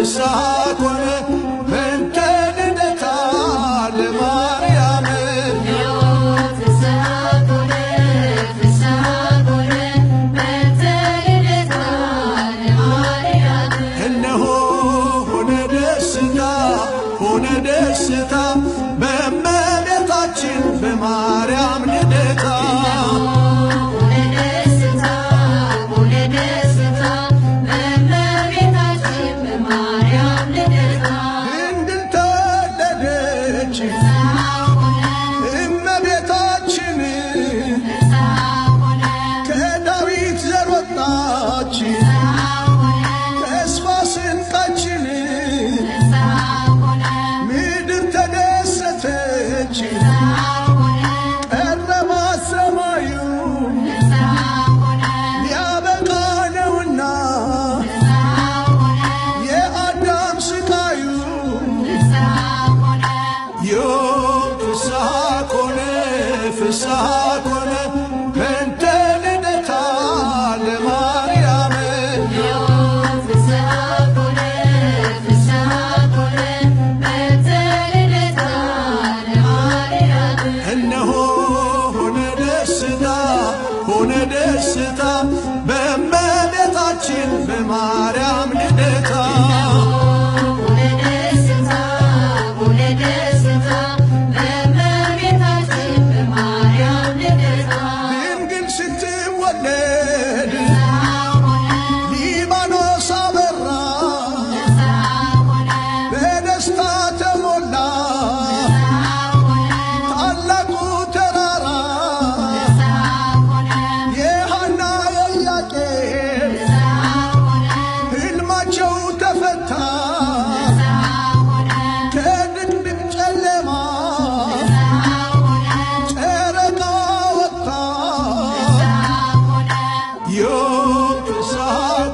ፍስሐ ኮነ በእንተ ልደታ ለማርያም እነሆ ሆነ ደስታ በእመቤታችን በማርያም ልደታ ድንግል ተወለደች እመቤታችን ከዳዊት ዘር ወጣች ተስፋ ስንቃችን ምድር ተደሰተች ቀረባ ሰማዩ ሊያበቃ ነውና የአዳም ስቃዩ ዮም ፍስሐ ኮነ በእንተ ልደታ ለማርያም እነሆ ሆነ ደስታ በእመቤታችን በማርያም ልደታ ድንግል ስትወለድ ሊባኖስ አበራ በደስታ ተሞላ ታላቁ ተራራ የሐና የኢያቄም ሕልማቸው ተፈታ ከድቅድቅ ጨለማ ጨረቃ ወጣ ዮም ፍስሐ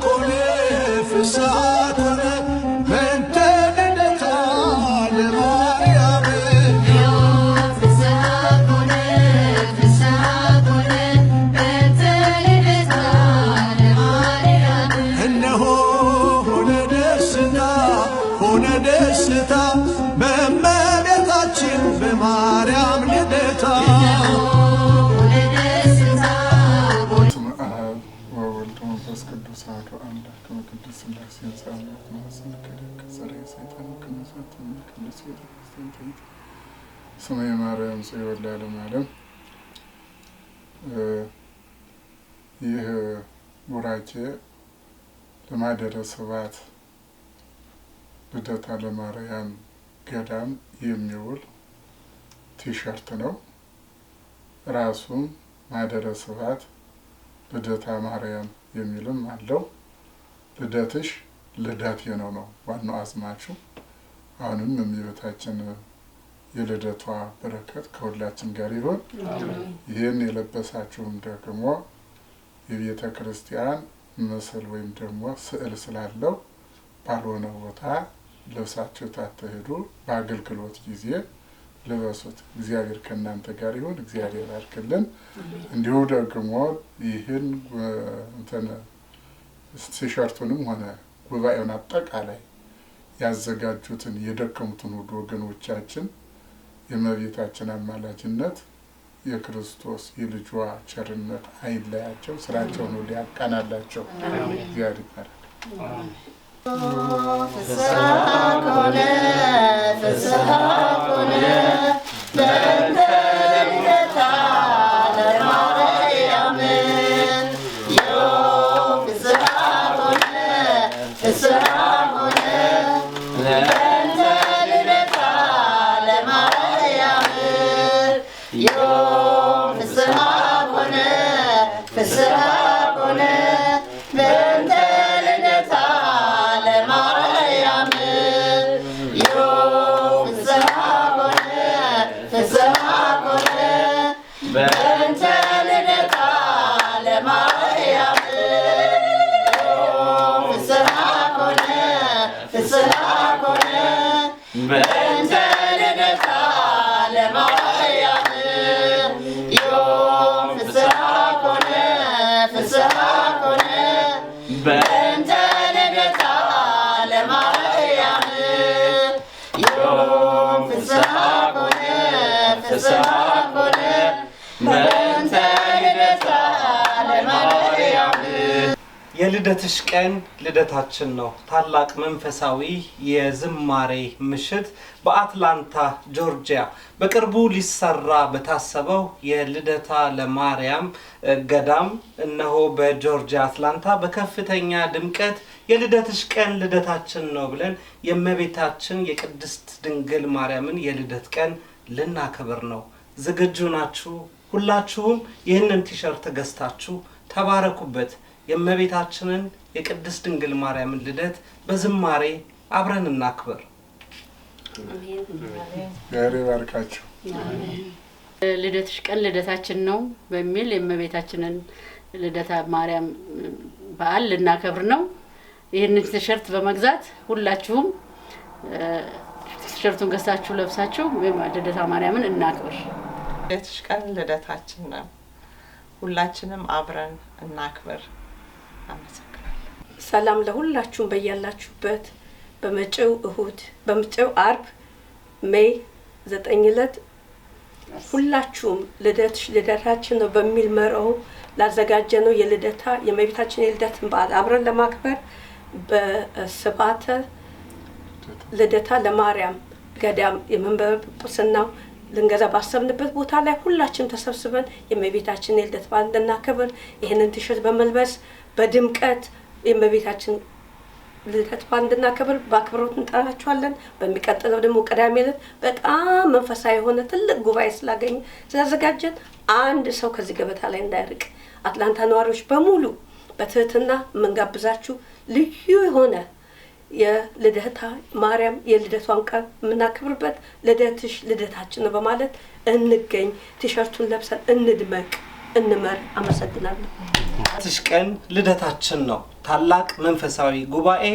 ኮነ በእንተ ልደታ ለማርያም እነሆ ሆነ ደስታ በእመቤታችን በማርያም ልደታ በስመ አብ ወወልድ ወመንፈስ ቅዱስ አሐዱ አምላክ በቅድስት ሥላሴ ጸሎት ማኅፀን ከደግ ከሠራየ ሰይጣን ከመሳት ቅዱስ ቤተክርስቲያን ትይት ስመ የማርያም ጽዮን ለዓለመ ዓለም። ይህ ቡራኬ ለማኅደረ ስብሐት ልደታ ለማርያም ገዳም የሚውል ቲሸርት ነው። ራሱም ማኅደረ ስብሐት ልደታ ማርያም የሚልም አለው። ልደትሽ ልደቴ ነው ዋናው አዝማቹ። አሁንም የእመቤታችን የልደቷ በረከት ከሁላችን ጋር ይሁን። ይህን የለበሳችሁም ደግሞ የቤተ ክርስቲያን ምስል ወይም ደግሞ ስዕል ስላለው ባልሆነ ቦታ ለብሳችሁ ታተሄዱ። በአገልግሎት ጊዜ ልበሱት። እግዚአብሔር ከእናንተ ጋር ይሁን። እግዚአብሔር ያርክልን። እንዲሁ ደግሞ ይህን ቲሸርቱንም ሆነ ጉባኤውን አጠቃላይ ያዘጋጁትን የደከሙትን ሁሉ ወገኖቻችን የእመቤታችን አማላጅነት የክርስቶስ የልጇ ቸርነት አይለያቸው፣ ስራቸውን ሁሉ ያቃናላቸው። እግዚአብሔር ይባርክ። ፍስሐ ኮነ በእንተ ልደታ ለማርያም ዮም ፍስሐ ኮነ በእንተ ልደታ ለማርያም ዮም ፍስሐ ኮነ በእንተ ልደታ ለማርያም ዮም ፍስሐ ኮነ በእንተ ልደታ ለማርያም ዮም ፍስሐ ኮነ በእንተ ልደታ ለማርያም ዮም ፍስሐ ኮነ በእንተ ልደታ ለማርያም ፍስሐ ኮነ በእንተ ልደታ ለማርያም የልደትሽ ቀን ልደታችን ነው። ታላቅ መንፈሳዊ የዝማሬ ምሽት በአትላንታ ጆርጂያ በቅርቡ ሊሰራ በታሰበው የልደታ ለማርያም ገዳም እነሆ በጆርጂያ አትላንታ በከፍተኛ ድምቀት የልደትሽ ቀን ልደታችን ነው ብለን የእመቤታችን የቅድስት ድንግል ማርያምን የልደት ቀን ልናከብር ነው። ዝግጁ ናችሁ? ሁላችሁም ይህንን ቲሸርት ገዝታችሁ ተባረኩበት። የእመቤታችንን የቅድስት ድንግል ማርያምን ልደት በዝማሬ አብረን እናክብር። አሜን። ጋሪ ባርካችሁ። ልደትሽ ቀን ልደታችን ነው በሚል የእመቤታችንን ልደታ ማርያም በዓል ልናከብር ነው። ይህንን ቲሸርት በመግዛት ሁላችሁም ቲሸርቱን ገዝታችሁ ለብሳችሁ ልደታ ማርያምን እናክብር። ልደትሽ ቀን ልደታችን ነው። ሁላችንም አብረን እናክብር። አመሰግናለሁ። ሰላም ለሁላችሁም በያላችሁበት። በመጪው አርብ ሜይ 9 ዕለት ሁላችሁም ልደታችን ነው በሚል መርሆ ላዘጋጀነው የእመቤታችን የልደትን በዓል አብረን ለማክበር በስብዓተ ልደታ ለማርያም ገዳም የመንበረ ጵጵስናው ልንገዛ ባሰብንበት ቦታ ላይ ሁላችንም ተሰብስበን የእመቤታችን የልደት በዓል እንድናከብር ይህንን ቲሸርት በመልበስ በድምቀት የእመቤታችን ልደት በዓል እንድናከብር በአክብሮት እንጠራችኋለን። በሚቀጥለው ደግሞ ቅዳሜ ዕለት በጣም መንፈሳዊ የሆነ ትልቅ ጉባኤ ስላዘጋጀን አንድ ሰው ከዚህ ገበታ ላይ እንዳይርቅ አትላንታ ነዋሪዎች በሙሉ በትህትና የምንጋብዛችሁ ልዩ የሆነ የልደታ ማርያም የልደቷን ቀን የምናከብርበት ልደትሽ ልደታችን ነው በማለት እንገኝ። ቲሸርቱን ለብሰን እንድመቅ እንመር። አመሰግናለሁ። ልደትሽ ቀን ልደታችን ነው ታላቅ መንፈሳዊ ጉባኤ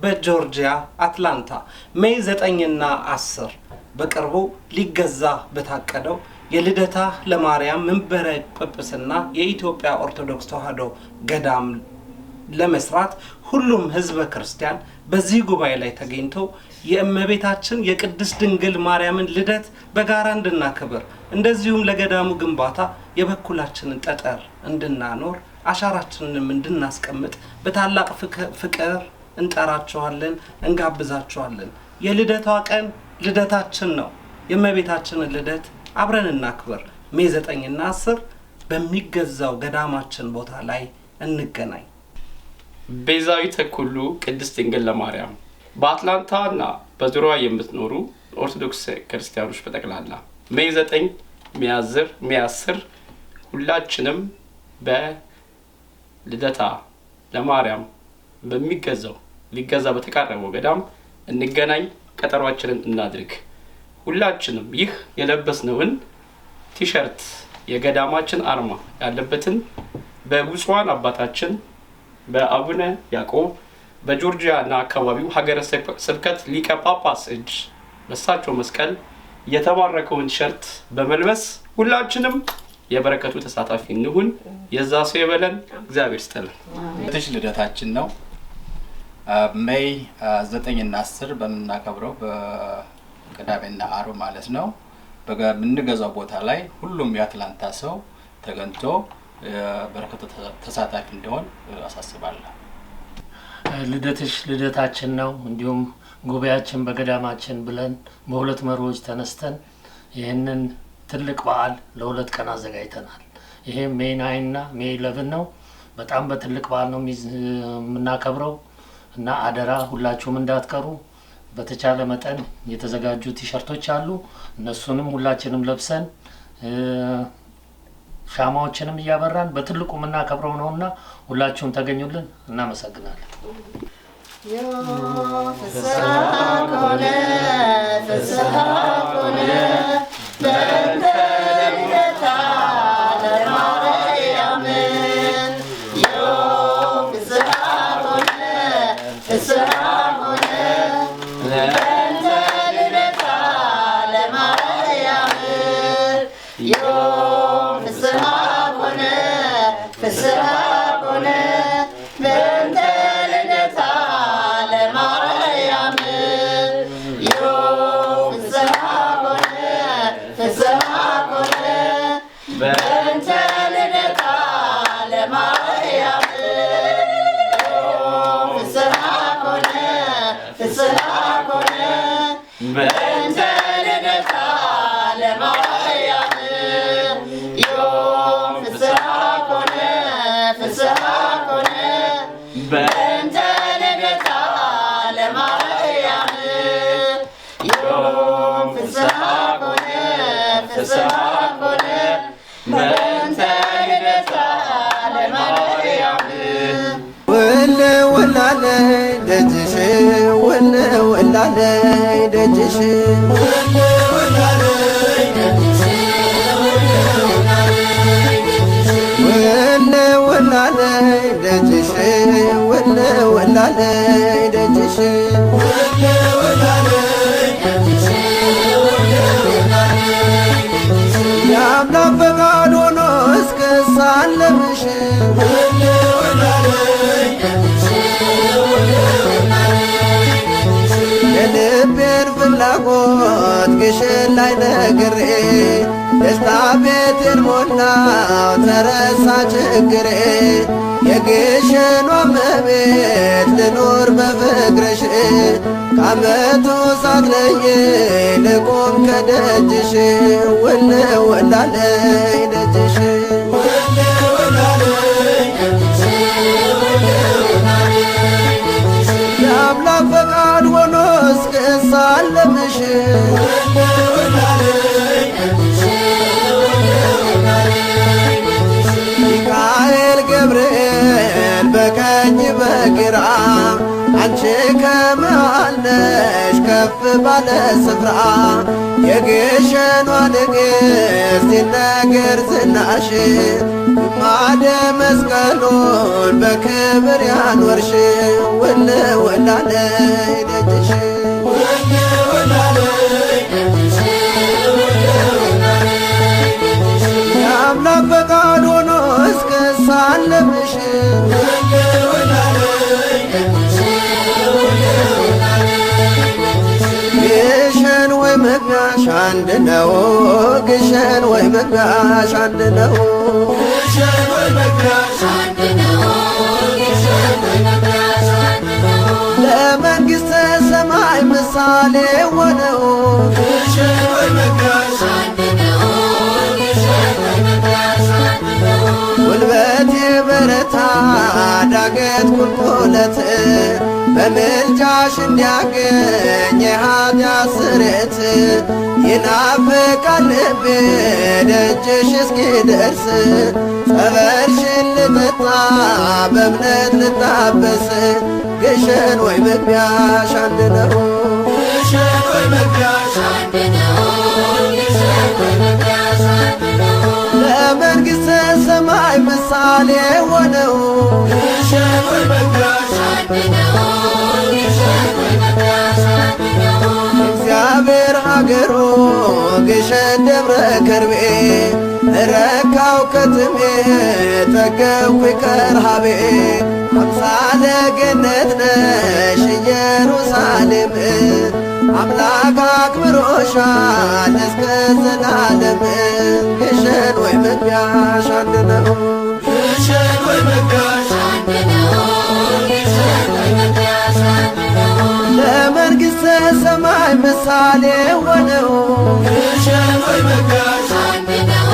በጆርጂያ አትላንታ ሜይ 9 እና 10 በቅርቡ ሊገዛ በታቀደው የልደታ ለማርያም መንበረ ጵጵስና የኢትዮጵያ ኦርቶዶክስ ተዋሕዶ ገዳም ለመስራት ሁሉም ህዝበ ክርስቲያን በዚህ ጉባኤ ላይ ተገኝቶ የእመቤታችን የቅድስት ድንግል ማርያምን ልደት በጋራ እንድናከብር እንደዚሁም ለገዳሙ ግንባታ የበኩላችንን ጠጠር እንድናኖር አሻራችንንም እንድናስቀምጥ በታላቅ ፍቅር እንጠራችኋለን፣ እንጋብዛችኋለን። የልደቷ ቀን ልደታችን ነው። የእመቤታችንን ልደት አብረን እናክብር። ሜይ 9 እና 10 በሚገዛው ገዳማችን ቦታ ላይ እንገናኝ። ቤዛዊተ ኩሉ ቅድስት ድንግል ለማርያም በአትላንታ እና በዙሪያዋ የምትኖሩ ኦርቶዶክስ ክርስቲያኖች በጠቅላላ ሜይ 9 ሜይ 10 ሁላችንም በልደታ ለማርያም በሚገዛው ሊገዛ በተቃረበው ገዳም እንገናኝ። ቀጠሯችንን እናድርግ። ሁላችንም ይህ የለበስነውን ቲሸርት የገዳማችን አርማ ያለበትን በብፁዓን አባታችን በአቡነ ያዕቆብ በጆርጂያ እና አካባቢው ሀገረ ስብከት ሊቀ ጳጳስ እጅ በሳቸው መስቀል የተባረከውን ቲሸርት በመልበስ ሁላችንም የበረከቱ ተሳታፊ እንሁን። የዛ ሰው ይበለን። እግዚአብሔር ይስጥልን። ልደትሽ ልደታችን ነው። ሜይ 9 እና 10 በምናከብረው በቅዳሜና ዓርብ ማለት ነው በምንገዛው ቦታ ላይ ሁሉም የአትላንታ ሰው ተገኝቶ በረከቱ ተሳታፊ እንዲሆን አሳስባለሁ። ልደትሽ ልደታችን ነው። እንዲሁም ጉባኤያችን በገዳማችን ብለን በሁለት መሪዎች ተነስተን ይህንን ትልቅ በዓል ለሁለት ቀን አዘጋጅተናል። ይሄ ሜይ 9 እና ሜይ 11 ነው። በጣም በትልቅ በዓል ነው የምናከብረው እና አደራ ሁላችሁም እንዳትቀሩ። በተቻለ መጠን የተዘጋጁ ቲሸርቶች አሉ። እነሱንም ሁላችንም ለብሰን ሻማዎችንም እያበራን በትልቁ የምናከብረው ነውና ሁላችሁም ተገኙልን። እናመሰግናለን። ፍስሐ ኮነ ፍስሐ ኮነ በእንተ ልደታ ለማርያም ፍስሐ ኮነ ፍስሐ ኮነ በእንተ ልደታ ለማርያም ፍስሐ ኮነ ፍስሐ ኮነ በእንተ ልደታ ለማርያም ፍስሐ ኮነ በእንተ ልደታ ለማርያም ዮም ፍስሐ ኮነ ፍስሐ ኮነ በእንተ ልደታ ለማርያም ዮም ፍስሐ ኮነ ፍስሐ ኮነ በእንተ ልደታ ለማርያም ወለ ወላለይ ደጅሽ ወለ ወላለይ ደጅሽ ወለ ወላለይ ደጅሽ ወለ ወላለይ ደጅሽ ወለ ወላለይ ደጅሽ ወለ ወላለይ ደጅሽ የአምላክ ፈቃድ ሆኖ እስክሳለምሽ ወለ ወላለይ የልቤን ፍላጎት ግሽን ላይ ነግሬ ደስታ ቤቴን ሞላው ተረሳ ችግሬ የግሽኗ እመቤት ልኖር በፍቅርሽ ከዓመቱ ሳትለይ ልቁም ከደጅሽ ወለ ወላለይ ደጅሽ ወለ ወላለይ ደጅሽ የአምላክ ፈቃድ ሆኖ እስክሳለምሽ ሚካኤል ገብርኤል በቀኝ በግራ አንቺ ከመሃል ነሽ ከፍ ባለ ስፍራ የግሸኗ ንግሥት ይነገር ዝናሽ ግማደ መስቀሉን በክብር ያኖርሽ ወለ ወላለይ ደጅሽ ወለ ወላለይ ደጅሽ የአምላክ ፈቃድ ሆኖ እስክሳለምሽ ወለ ወላለይ ደጅሽ ግሸን ወይ መግቢያሽ አንድ ነው ግሸን ወይ መግቢያሽ አንድ ነው ግሸን ወይ መግቢያሽ አንድ ነው ግሸን ወይ መግቢያሽ አንድ ነው ለመንግሥተ ሰማይ ምሳሌ ሆነው ግሸን ወይ መግቢያሽ አንድ ነው ግሸን ወይ መግቢያሽ አንድ ነው ጉልበቴ በረታ ዳገት ቁልቁለት በምልጃሽ እንዲያገኝ የኃጢአት ስርየት ይናፍቃል ልቤ ደጅሽ እስኪደርስ ጸበልሽን ልጠጣ በእምነት ልታበስ ግሸን ወይ መግቢያሽ አንድ ነው ግሸን ወይ መግቢያሽ አንድ ነው ግሸን ወይ መግቢያሽ አንድ ነው ለመንግሥተ ሰማይ ምሳሌ ሆነው ግሸን ወይ መግቢያሽ አንድ ነው ግሸን ወይ መግቢያሽ አንድ ነው እግዚአብሔር ሀገሩ ግሸን ደብረ ከርቤ ረካው ከትሜ ጠገብኩ ከረሃቤ አምሳለ ገነት ነሽ ኢየሩሳሌም አምላክ አክብሮሻል እስከ ዘላለም ግሸን ወይ መግቢያሽ አንድ ነው ግሸን ወይ መግቢያሽ አንድ ነው ግሸን ወይ መግቢያሽ አንድ ነው ለመንግሥተ ሰማይ ምሳሌ ሆነው ግሸን ወይ መግቢያሽ አንድ ነው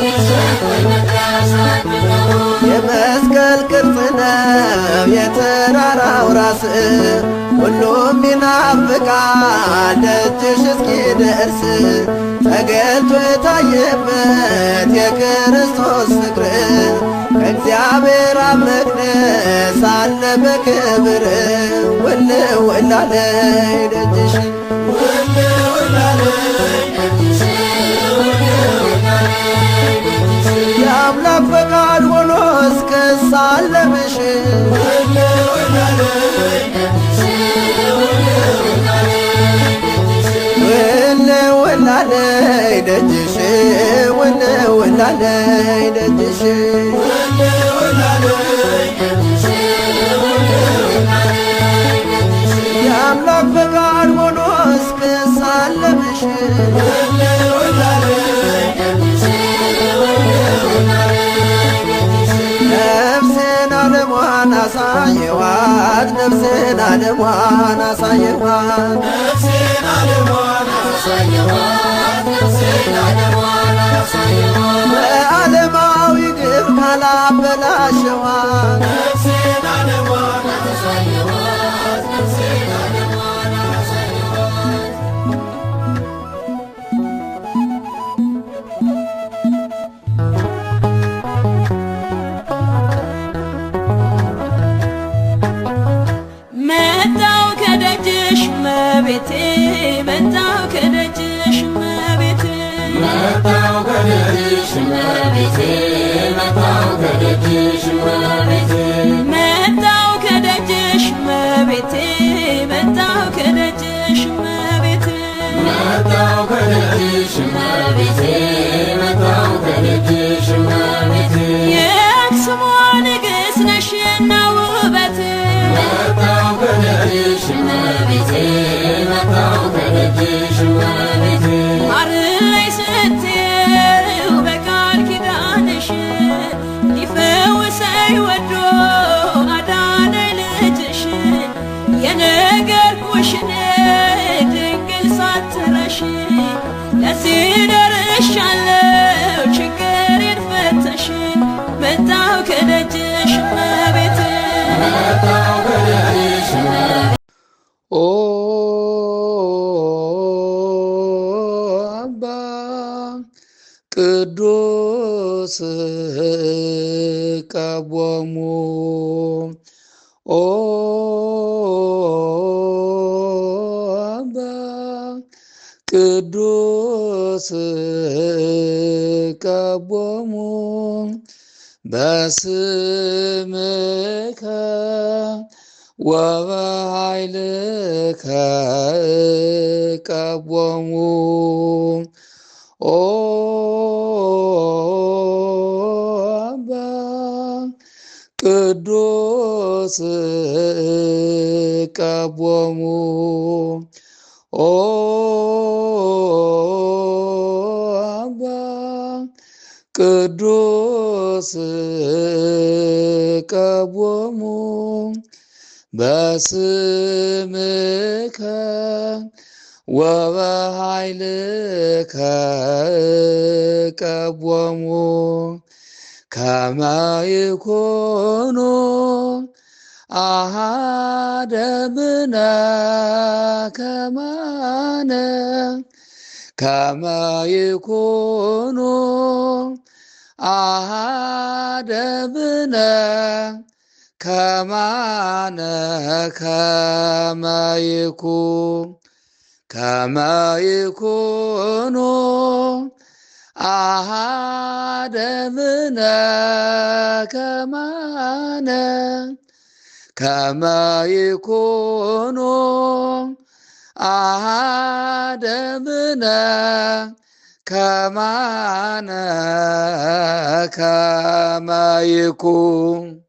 ግሸን ወይ መግቢያሽ አንድ ነው የመስቀል ቅርጽ ነው የተራራው ራስ ሁሉም ይናፍቃል ደጅሽ እስኪደርስ ተገልጦ የታየበት የክርስቶስ ፍቅር ከእግዚአብሔር አብ መቅደስ አለ በክብር ወለ ወላለይ ደጅሽ ወለ ወላለይ ደጅሽ የአምላክ ፈቃድ ሆኖ እስክሳለምሽ ወለ ወላለይ ደጅሽ ወለ ወላለይ ደጅሽ ወለ ወላለይ ደጅሽ ወለ ወላለይ ደጅሽ የአምላክ ፈቃድ ሆኖ እስክሳለምሽ ወለ ወላለይ ደጅሽ ነፍሴን ዓለሟን አሳየዋት ነፍሴን ዓለሟን አሳየዋት ነፍሴን በዓለማዊ ግብ ካላበላሸዋት መጣው ከደጅሽ መቤቴ መጣው ከደጅሽ መቤቴ መጣው ከደጅሽ መቤቴ መጣው ከደጅሽ መቤቴ መጣው ከደጅሽ መቤቴ መጣው ከደጅሽ መቤቴ መጣው ከደጅሽ መቤቴ መጣው ከደጅሽ መቤቴ የአክሱም ንግሥት ነሽና ውበት መጣው ከደጅሽ መቤቴ መጣው ከደጅሽ መቤቴ ማርለይ ስትይው በቃል ኪዳንሽ ሊፈውሰኝ ወዶ አዳነኝ ልጅሽ የነገርኩሽን ድንግል ሳትረሺ ለዚህ ደርሻለሁ ችግሬን ፈተሽ መጣሁ ከደጅሽ መቤቴ መጣው ከደጅሽ መቤቴ ኦ አባ ቅዱስ ቀቦሙ ኦ አባ ቅዱስ ቀቦሙ በስምከ ወበኃይልከ ቀቦሙ ኦ አባ ቅዱስ ቀቦሙ ኦ አባ ቅዱስ ቀቦሙ በስምከ ወበኃይልከ ቀቦሙ ከመ ይኩኑ አሐደ እምነ ከማነ ከመ ይኩኑ አሐደ እምነ ከማነ ከመ ይኩኑ አሐደ እምነ ከማነ ከመ ይኩኑ አሐደ እምነ ከማነ ከመ ይኩኑ